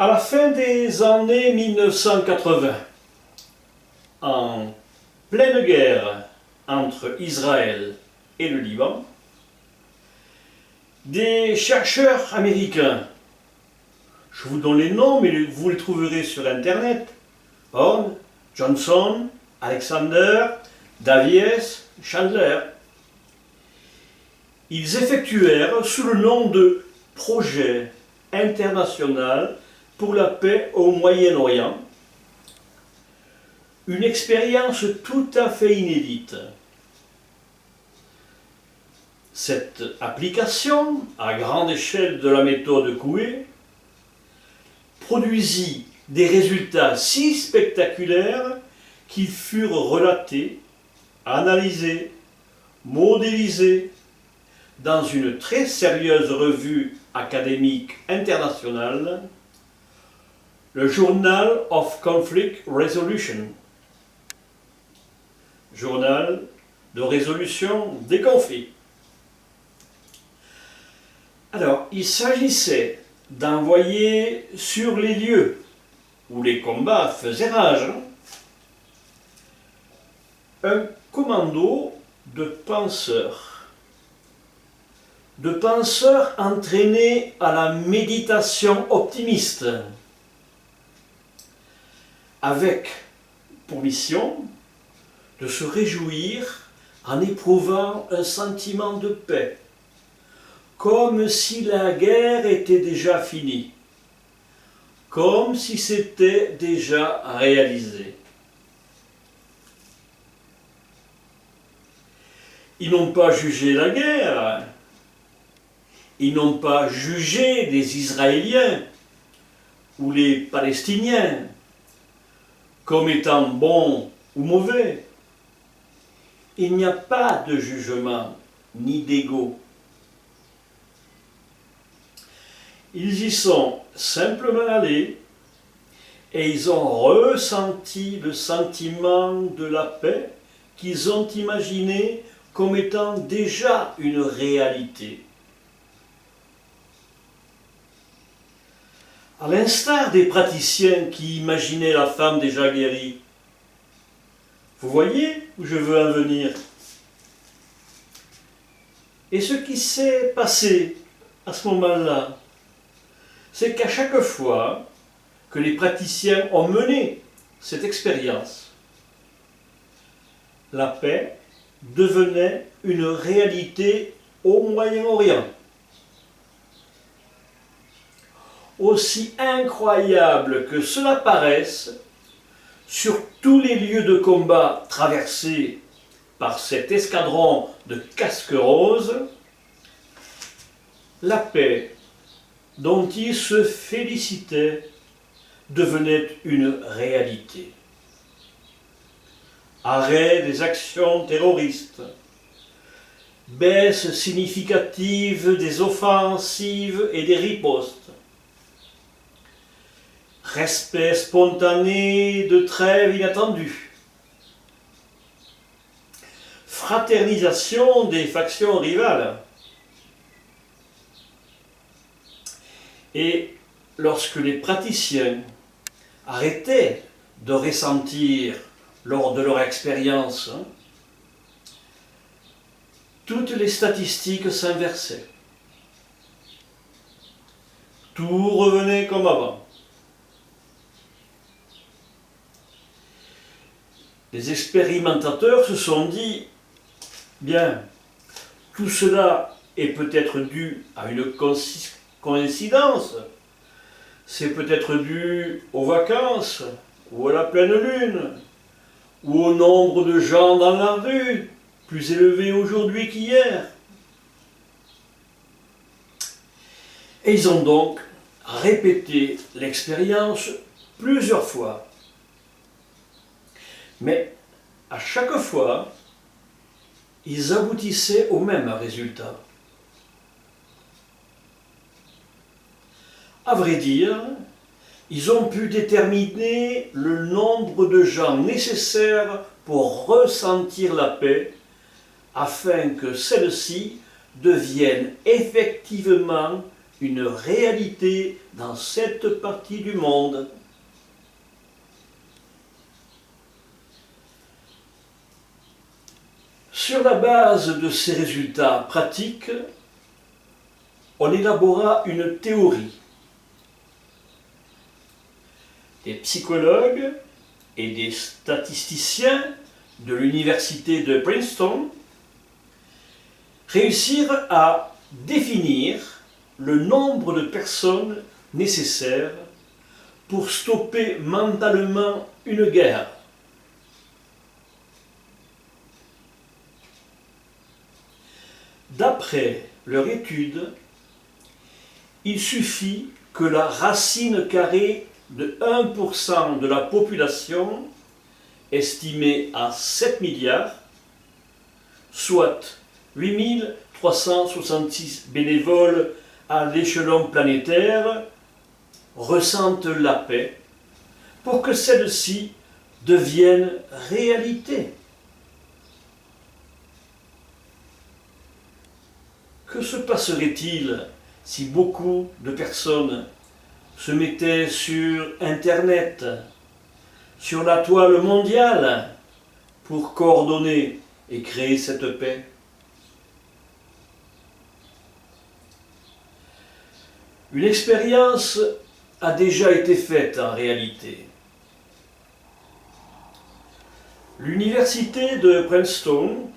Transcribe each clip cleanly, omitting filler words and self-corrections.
À la fin des années 1980, en pleine guerre entre Israël et le Liban, des chercheurs américains, je vous donne les noms, mais vous les trouverez sur Internet, Horn, Johnson, Alexander, Davies, Chandler, ils effectuèrent sous le nom de Projet international pour la paix au Moyen-Orient une expérience tout à fait inédite. Cette application, à grande échelle de la méthode Coué, produisit des résultats si spectaculaires qu'ils furent relatés, analysés, modélisés dans une très sérieuse revue académique internationale, le Journal of Conflict Resolution, journal de résolution des conflits. Alors, il s'agissait d'envoyer sur les lieux où les combats faisaient rage un commando de penseurs entraînés à la méditation optimiste, avec pour mission de se réjouir en éprouvant un sentiment de paix, comme si la guerre était déjà finie, comme si c'était déjà réalisé. Ils n'ont pas jugé la guerre, ils n'ont pas jugé les Israéliens ou les Palestiniens comme étant bons ou mauvais. Il n'y a pas de jugement ni d'ego. Ils y sont simplement allés et ils ont ressenti le sentiment de la paix qu'ils ont imaginé comme étant déjà une réalité. À l'instar des praticiens qui imaginaient la femme déjà guérie. Vous voyez où je veux en venir? Et ce qui s'est passé à ce moment-là, c'est qu'à chaque fois que les praticiens ont mené cette expérience, la paix devenait une réalité au Moyen-Orient. Aussi incroyable que cela paraisse, sur tous les lieux de combat traversés par cet escadron de casques roses, la paix dont ils se félicitaient devenait une réalité. Arrêt des actions terroristes, baisse significative des offensives et des ripostes, respect spontané de trêves inattendues, fraternisation des factions rivales. Et lorsque les praticiens arrêtaient de ressentir lors de leur expérience, toutes les statistiques s'inversaient. Tout revenait comme avant. Les expérimentateurs se sont dit, bien, tout cela est peut-être dû à une coïncidence, c'est peut-être dû aux vacances, ou à la pleine lune, ou au nombre de gens dans la rue, plus élevé aujourd'hui qu'hier. Et ils ont donc répété l'expérience plusieurs fois. Mais à chaque fois, ils aboutissaient au même résultat. À vrai dire, ils ont pu déterminer le nombre de gens nécessaires pour ressentir la paix, afin que celle-ci devienne effectivement une réalité dans cette partie du monde. Sur la base de ces résultats pratiques, on élabora une théorie. Des psychologues et des statisticiens de l'université de Princeton réussirent à définir le nombre de personnes nécessaires pour stopper mentalement une guerre. D'après leur étude, il suffit que la racine carrée de 1% de la population, estimée à 7 milliards, soit 8366 bénévoles à l'échelon planétaire, ressentent la paix pour que celle-ci devienne réalité. Que se passerait-il si beaucoup de personnes se mettaient sur Internet, sur la toile mondiale, pour coordonner et créer cette paix? Une expérience a déjà été faite en réalité. L'université de Princeton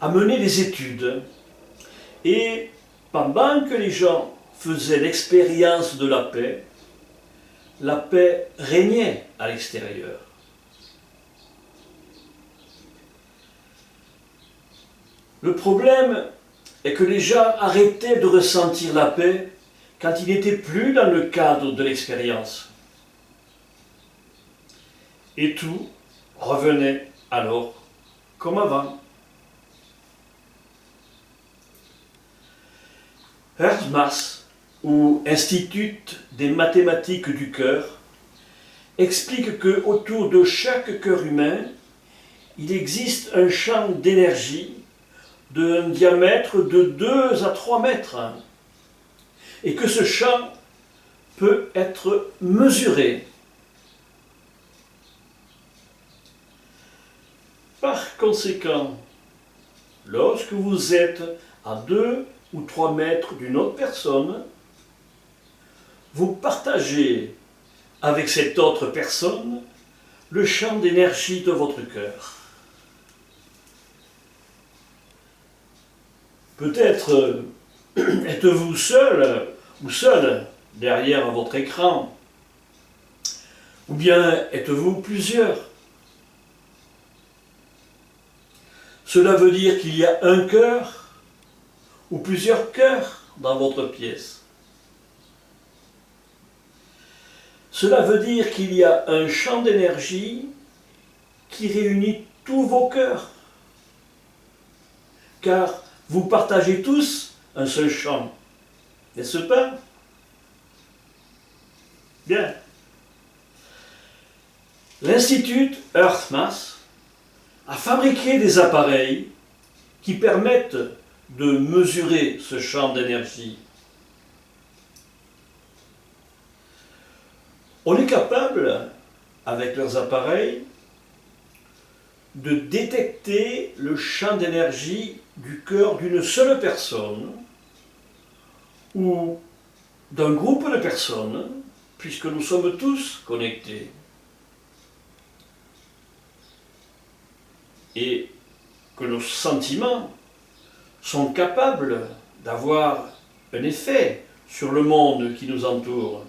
a mené des études et pendant que les gens faisaient l'expérience de la paix régnait à l'extérieur. Le problème est que les gens arrêtaient de ressentir la paix quand ils n'étaient plus dans le cadre de l'expérience. Et tout revenait alors comme avant. Hertzmas, ou Institut des mathématiques du cœur, explique que autour de chaque cœur humain, il existe un champ d'énergie d'un diamètre de 2 à 3 mètres et que ce champ peut être mesuré. Par conséquent, lorsque vous êtes à 2 ou 3 mètres d'une autre personne, vous partagez avec cette autre personne le champ d'énergie de votre cœur. Peut-être êtes-vous seul ou seul derrière votre écran, ou bien êtes-vous plusieurs. Cela veut dire qu'il y a un cœur ou plusieurs cœurs dans votre pièce. Cela veut dire qu'il y a un champ d'énergie qui réunit tous vos cœurs. Car vous partagez tous un seul champ, n'est-ce pas? Bien. L'Institut Earthmass a fabriqué des appareils qui permettent de mesurer ce champ d'énergie. On est capable, avec leurs appareils, de détecter le champ d'énergie du cœur d'une seule personne ou d'un groupe de personnes, puisque nous sommes tous connectés. Et que nos sentiments sont capables d'avoir un effet sur le monde qui nous entoure.